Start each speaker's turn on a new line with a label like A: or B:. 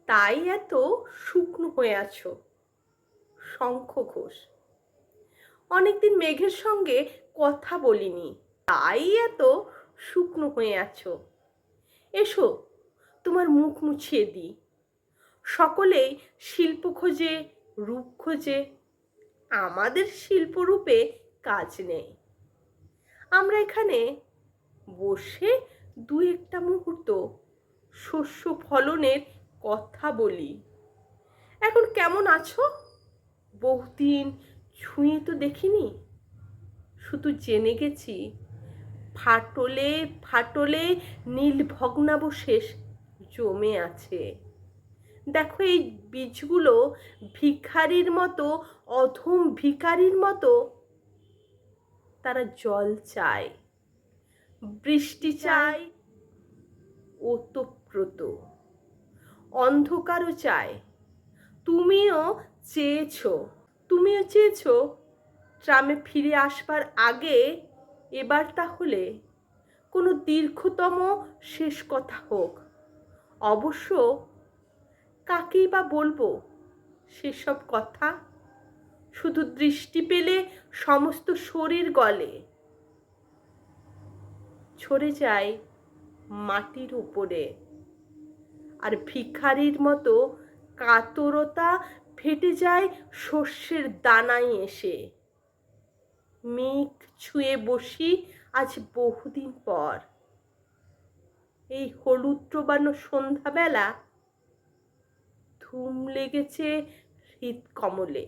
A: তাই এত শুকনো হয়ে আছো। শঙ্খ ঘোষ। অনেকদিন মেঘের সঙ্গে কথা বলিনি, তাই এত শুকনো হয়ে আছো। এসো তোমার মুখ মুছিয়ে দিই। সকলেই শিল্প খোঁজে, রূপ খোঁজে, আমাদের শিল্পরূপে কাজ নেই। আমরা এখানে বসে দু একটা মুহূর্ত শস্য ফলনের কথা বলি। এখন কেমন আছো? বহুদিন ছুঁয়ে তো দেখিনি, শুধু জেনে গেছি ফাটলে ফাটলে নীল ভগ্নাবশেষ জমে আছে। দেখো এই বীজগুলো ভিখারির মতো, অধম ভিখারির মতো তারা জল চায়, বৃষ্টি চায়, ওতপ্রোত অন্ধকারও চায়। তুমিও চেয়েছো ট্রামে ফিরে আসবার আগে এবার তাহলে কোনো দীর্ঘতম শেষ কথা হোক। অবশ্য কাকেই বা বলবো সেসব কথা? শুধু দৃষ্টি পেলে সমস্ত শরীর গলে, ঝরে যায় মাটির উপরে। আর ভিখারির মতো কাতরতা ফেটে যায় শস্যের দানায় এসে। মেঘ ছুঁয়ে বসি আজ বহুদিন পর। এই হলুদ ডোবানো সন্ধ্যাবেলা ধুম লেগেছে হৃদ কমলে।